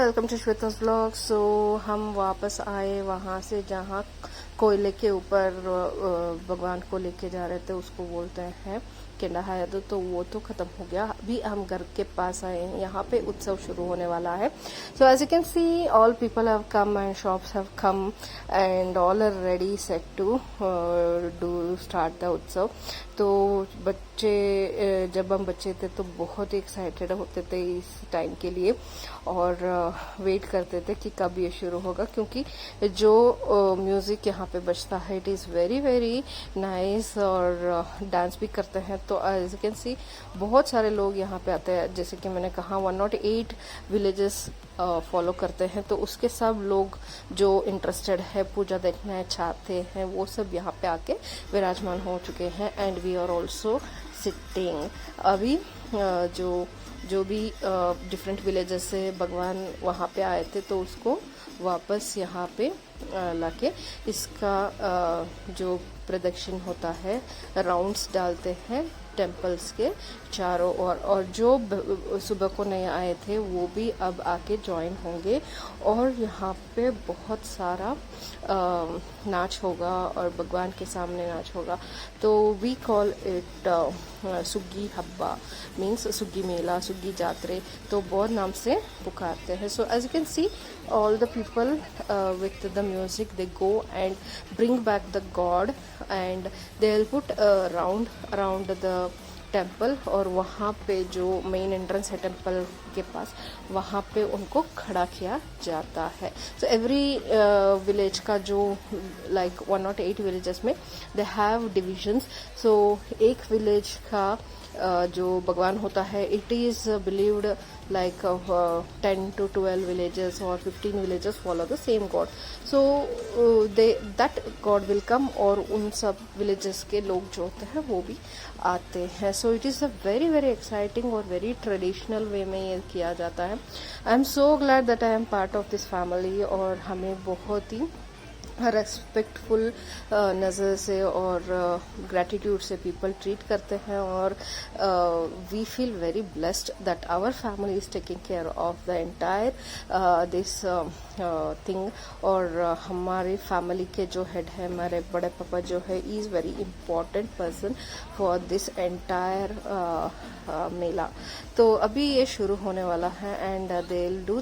Welcome to Shweta's vlog. So हम वापस आए वहाँ से जहाँ कोयले के ऊपर भगवान को लेके जा रहे थे, उसको बोलते हैं केंडा हायद। तो वो तो ख़त्म हो गया। अभी हम घर के पास आए हैं, यहाँ पे उत्सव शुरू होने वाला है। So as you can see all people have come and shops have come and all are ready set to do start the उत्सव। तो बच्चे जब हम बच्चे थे तो बहुत ही एक्साइटेड होते थे इस टाइम के लिए और वेट करते थे कि कब ये शुरू होगा, क्योंकि जो म्यूज़िक यहाँ पे बजता है it is very very nice और डांस भी करते हैं। तो एज यू कैन सी बहुत सारे लोग यहाँ पे आते हैं। जैसे कि मैंने कहा 108 विलेजेस फॉलो करते हैं, तो उसके सब लोग जो इंटरेस्टेड है पूजा देखना चाहते हैं वो सब यहाँ पे आके विराजमान हो चुके हैं and we are also sitting. अभी जो भी डिफरेंट विलेजेस से भगवान वहाँ पे आए थे तो उसको वापस यहाँ पे लाके इसका जो प्रदक्षिण होता है, राउंड्स डालते हैं टेम्पल्स के चारों ओर। और जो सुबह को नए आए थे वो भी अब आके ज्वाइन होंगे और यहाँ पे बहुत सारा नाच होगा और भगवान के सामने नाच होगा। तो we call it Suggi Habba, means Suggi Mela, Suggi Jatre, तो बहुत नाम से पुकारते हैं। So as you can see all the people with the music, they go and bring back the god and they'll put a round around the temple. और वहाँ पे जो मेन एंट्रेंस है टेम्पल के पास, वहाँ पे उनको खड़ा किया जाता है। सो एवरी विलेज का जो लाइक 108 विलेजेस में दे हैव डिविजन्स। सो एक विलेज का जो भगवान होता है it is believed like 10 to 12 villages or 15 villages follow the same god. So that god will come और उन सब villages के लोग जो होते हैं वो भी आते हैं। So it is a very very exciting और very traditional way में ये किया जाता है। I am so glad that I am part of this family और हमें बहुत ही रेस्पेक्टफुल नज़र से और ग्रैटिट्यूड से पीपल ट्रीट करते हैं और we feel very blessed that our family is taking care of the entire this thing. और हमारे फैमिली के जो हेड है, हमारे बड़े पापा जो है, is very important person for this entire mela. तो अभी ये शुरू होने वाला है एंड दे विल डू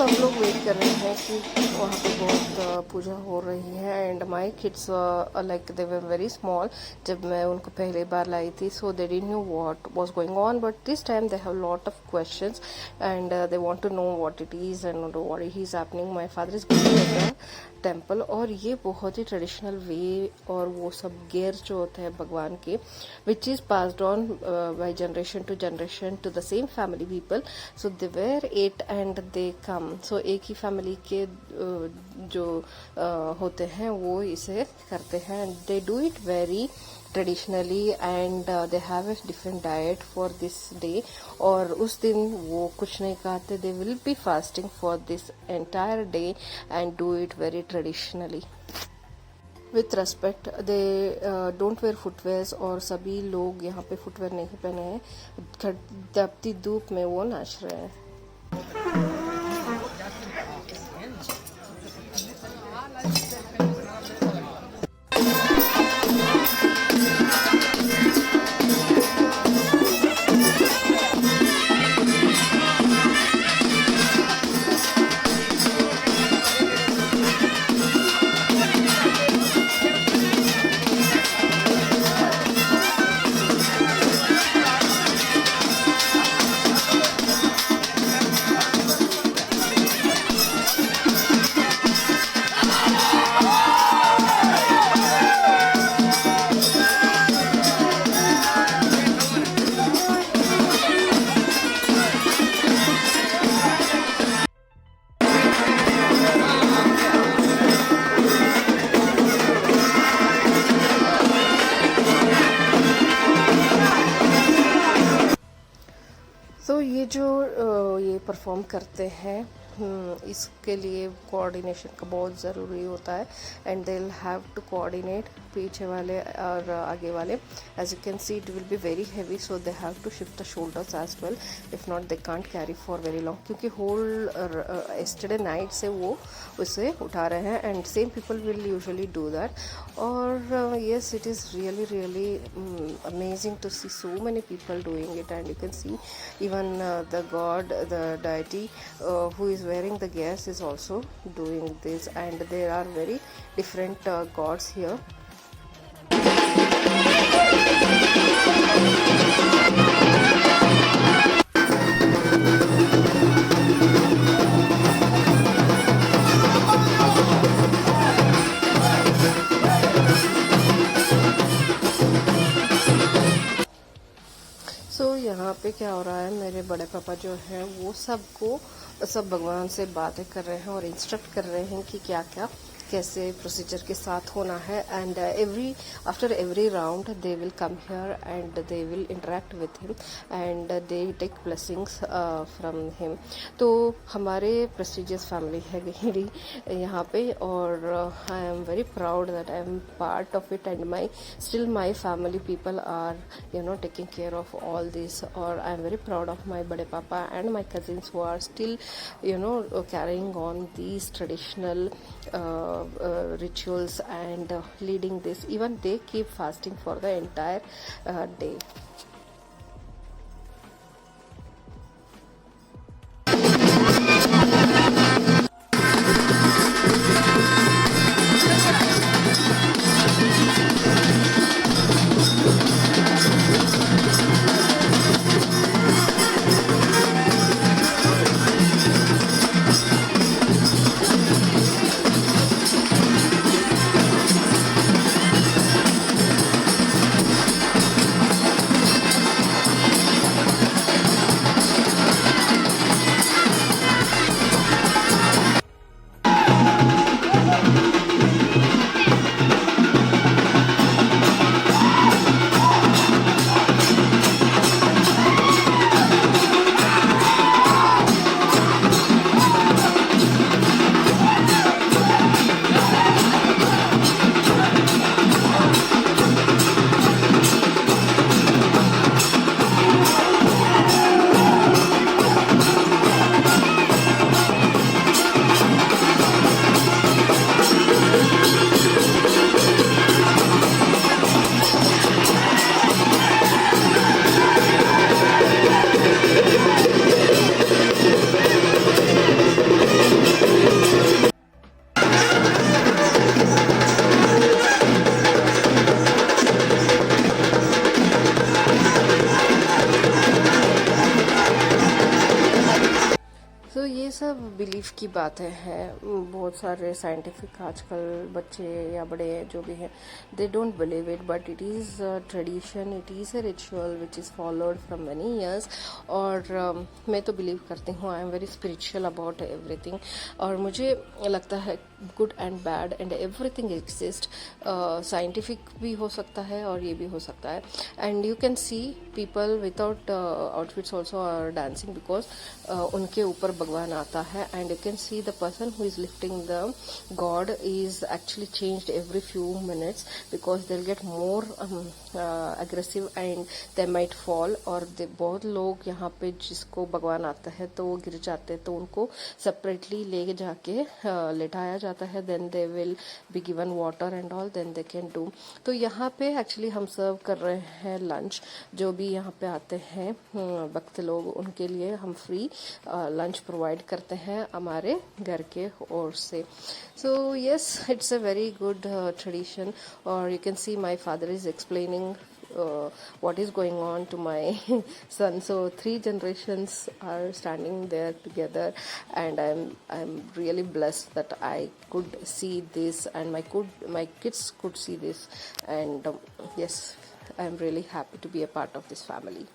सब लोग वेट कर रहे हैं कि वहाँ पे बहुत पूजा हो रही है। And my kids like they were very small जब मैं उनको पहली बार लाई थी, so they didn't know what was going on, but this time they have lot of questions and they want to know what it is and what is happening. My father is going to the temple, और ये बहुत ही traditional way और वो सब gear जो होते हैं भगवान के, which is passed on by generation to the same family people. So they were at and they come. सो एक ही फैमिली के जो होते हैं वो इसे करते हैं। They do it very traditionally and they have a different diet for this day. और उस दिन वो कुछ नहीं खाते, दे will B fasting for this entire day and do it very traditionally with respect. They don't wear footwears, और सभी लोग यहाँ पे फुटवेयर नहीं पहने हैं। तपती धूप में वो नाच रहे हैं। तो ये जो ये परफॉर्म करते हैं, इसके लिए कोऑर्डिनेशन का बहुत ज़रूरी होता है। And they will have to coordinate, पीछे वाले और आगे वाले। As you can see it will be very heavy, so they have to shift the shoulders as well, if not they can't carry for very long, क्योंकि whole yesterday night से वो उसे उठा रहे हैं। And same people will usually do that. और yes, it is really amazing to see so many people doing it. And you can see even the god, the deity who is wearing the gears is also doing this, and there are very different gods here. यहाँ पे क्या हो रहा है, मेरे बड़े पापा जो हैं वो सब भगवान से बातें कर रहे हैं और इंस्ट्रक्ट कर रहे हैं कि क्या क्या कैसे प्रोसीजर के साथ होना है। And after every round they will come here and they will interact with him and they take blessings from him. तो हमारे प्रेस्टिजियस फैमिली है गहिरी यहाँ पे, और I am very proud that I am part of it, and still my family people are taking care of all this. और I am very proud of my बड़े पापा and my cousins who are still carrying on these traditional rituals and leading this. Even they keep fasting for the entire day. सब belief की बातें हैं। बहुत सारे scientific आजकल बच्चे या बड़े जो भी हैं, they don't believe it, but it is tradition, it is a ritual which is followed from many years. और मैं तो बिलीव करती हूँ, आई am very spiritual about everything. और मुझे लगता है good and bad and everything exist. Scientific भी हो सकता है और ये भी हो सकता है। And you can see people without outfits also are dancing, because उनके ऊपर भगवान आता है। And you can see the person who is lifting the god is actually changed every few minutes, because they will get more aggressive and they might fall. और बहुत लोग यहाँ पे जिसको भगवान आता है तो वो गिर जाते हैं, तो उनको सेपरेटली ले जाके लेटाया जाता है। Then they will be given water and all, then they can do. तो यहाँ पे एक्चुअली हम सर्व कर रहे हैं लंच। जो भी यहाँ पे आते हैं भक्त लोग, उनके लिए हम फ्री लंच प्रोवाइड करते हैं हमारे घर के ओर से। So yes, it's a very good tradition. और you can see my father is explaining what is going on to my son. So 3 generations are standing there together, and I'm really blessed that I could see this, and my kids could see this. And yes, I'm really happy to be a part of this family.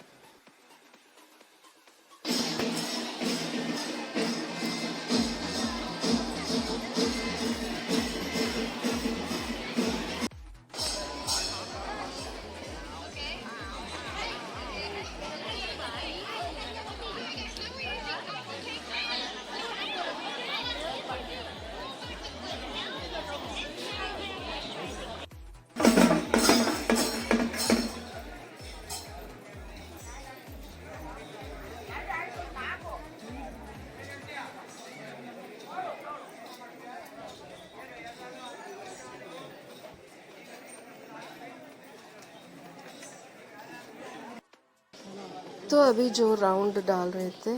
तो अभी जो round डाल रहे थे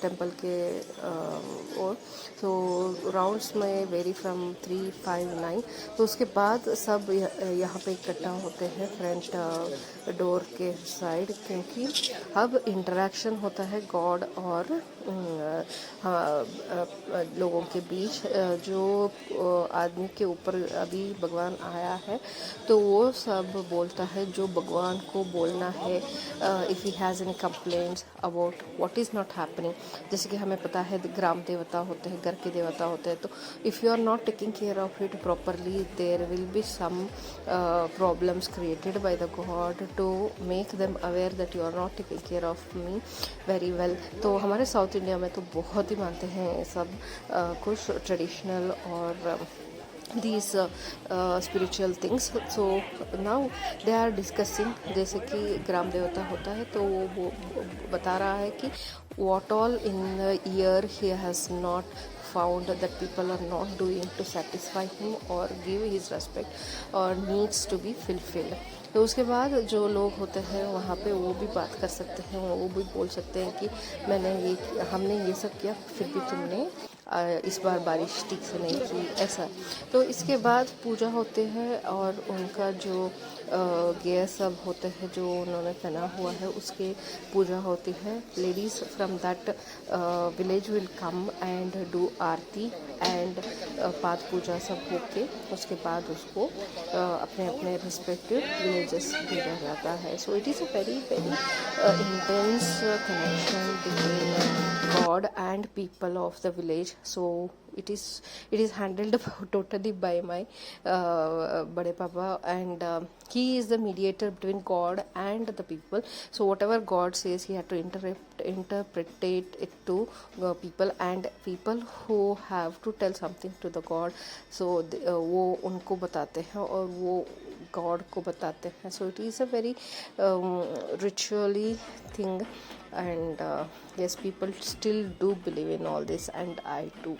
temple के ओर, तो rounds में very from 3, 5, 9। तो उसके बाद सब यहाँ पे इकट्ठा होते हैं फ्रंट डोर के साइड, क्योंकि अब इंटरेक्शन होता है गॉड और लोगों के बीच। जो आदमी के ऊपर अभी भगवान आया है, तो वो सब बोलता है जो भगवान को बोलना है। If he has any complaints about what is not happening, जैसे कि हमें पता है ग्राम देवता होते हैं, घर के देवता होते हैं। तो if you are not taking care of it properly, there will be some problems created by the god to make them aware that you are not taking care of me very well. तो हमारे south India में तो बहुत ही मानते हैं सब कुछ traditional और these spiritual things. So now they are discussing, जैसे कि ग्राम देवता होता है, तो वो बता रहा है कि what all in the year he has not found that people are not doing to satisfy him or give his respect or needs to be fulfilled. तो उसके बाद जो लोग होते हैं वहाँ पे वो भी बात कर सकते हैं, वो भी बोल सकते हैं कि हमने ये सब किया, फिर भी तुमने इस बार बारिश ठीक से नहीं की, ऐसा। तो इसके बाद पूजा होते हैं और उनका जो गेयर सब होते हैं जो उन्होंने पहना हुआ है, उसके पूजा होती है। Ladies from that village will come and do Aarti and पाठ पूजा सब होके उसके बाद उसको अपने अपने रिस्पेक्टिव विलेजेस भेजा जाता है। So it is a very very intense connection between God and people of the village. So it is handled totally by my bade papa, and he is the mediator between God and the people. So whatever God says, he had to interpret it to people, and people who have to tell something to the God, so वो उनको बताते हैं और वो God को बताते हैं। So it is a very ritually thing, and yes, people still do believe in all this, and I too.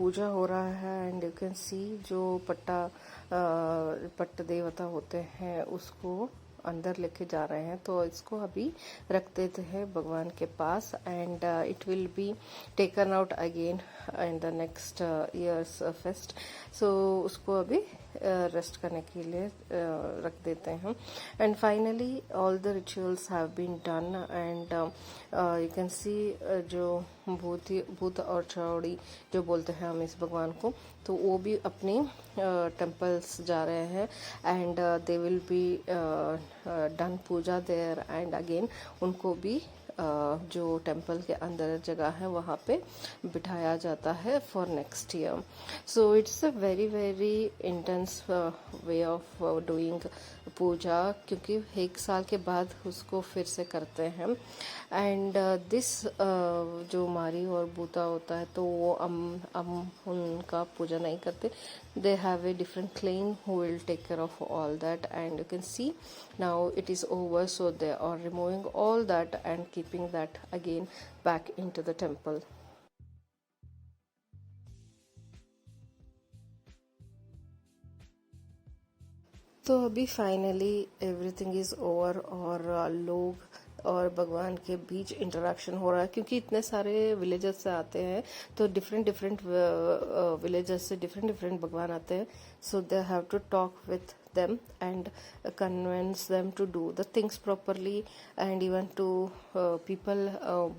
पूजा हो रहा है एंड यू कैन सी जो पट्ट देवता होते हैं उसको अंदर लेके जा रहे हैं। तो इसको अभी रख देते हैं भगवान के पास and it will be taken out again in the next year's fest. सो उसको अभी रेस्ट करने के लिए रख देते हैं। And finally all the rituals have been done and you can see जो भूत और चौड़ी जो बोलते हैं हम इस भगवान को, तो वो भी अपनी टेम्पल्स जा रहे हैं and they will be done puja there and again उनको भी जो टेम्पल के अंदर जगह है वहाँ पे बिठाया जाता है for next year. So it's a very very intense way of doing puja, क्योंकि एक साल के बाद उसको फिर से करते हैं। एंड दिस जो मारी और बूता होता है तो वो हम उनका पूजा नहीं करते। They have a different clan who will take care of all that and you can see now it is over, so they are removing all that and keeping that again back into the temple. तो अभी finally everything is over और लोग और भगवान के बीच interaction हो रहा है, क्योंकि इतने सारे विलेजेस से आते हैं तो डिफरेंट विलेजेस से डिफरेंट भगवान आते हैं। So they have to talk with them and convince them to do the things properly and even to people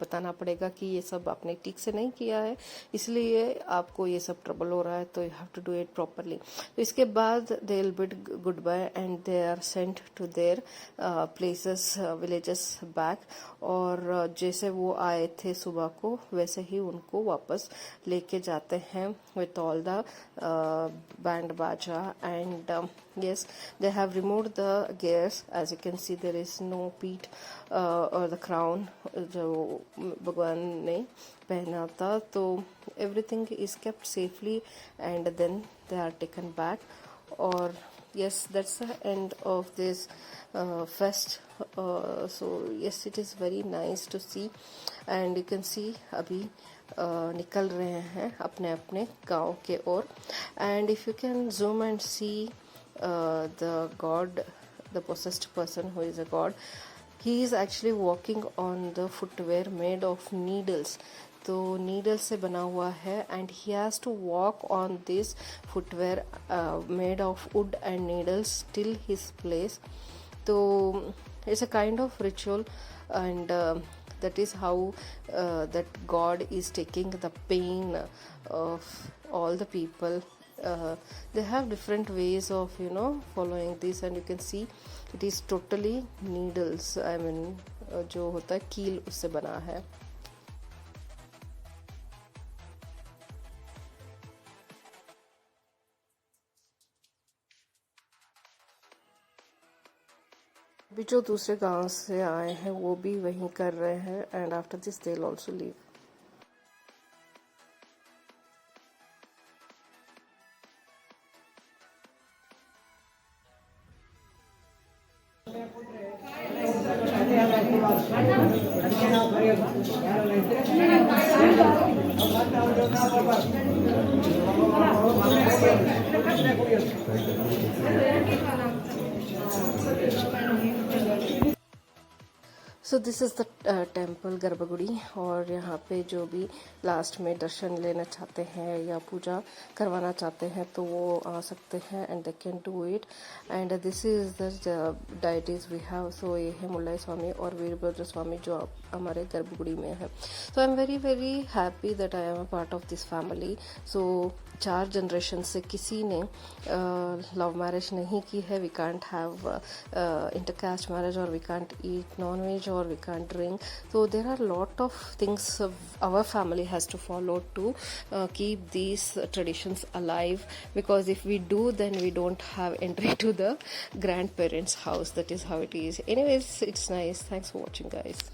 बताना पड़ेगा कि ये सब आपने ठीक से नहीं किया है, इसलिए आपको ये सब ट्रबल हो रहा है, तो you have to do it properly. तो इसके बाद they will bid good bye and they are sent to their places villages back. और जैसे वो आए थे सुबह को वैसे ही उनको वापस लेके जाते हैं विथ ऑल द बैंड बाजा and yes, they have removed the gears. As you can see, there is no peat or the crown जो भगवान ने पहना था। तो everything is kept safely and then they are taken back. और yes, that's the end of this fest. So yes, it is very nice to see and you can see अभी निकल रहे हैं अपने अपने गांव के ओर। and if you can zoom and see the god, the possessed person who is a god, he is actually walking on the footwear made of needles. तो needle से बना हुआ है and he has to walk on this footwear made of wood and needles till his place. तो it's a kind of ritual and that is how that god is taking the pain of all the people. They have different ways of following this and you can see it is totally needles, I mean जो होता है कील उससे बना है। अभी जो दूसरे गांव से आए हैं वो भी वहीं कर रहे हैं and after this they will also leave. So this is the temple garbhagudi. और यहाँ पे जो भी लास्ट में दर्शन लेना चाहते हैं या पूजा करवाना चाहते हैं तो वो आ सकते हैं and they can do it. And this is the deities we have. So ये है मुल्लाई स्वामी और वीरभद्र स्वामी जो हमारे गर्भगुड़ी में है। So I am very very happy that I am a part of this family. So 4 generation से किसी ने लव मैरिज नहीं की है। We can't have intercaste marriage और we can't eat non veg or we can't drink. So there are lot of things our family has to follow to keep these traditions alive, because if we do then we don't have entry to the grandparents house. That is how it is. Anyways, it's nice. Thanks for watching, guys.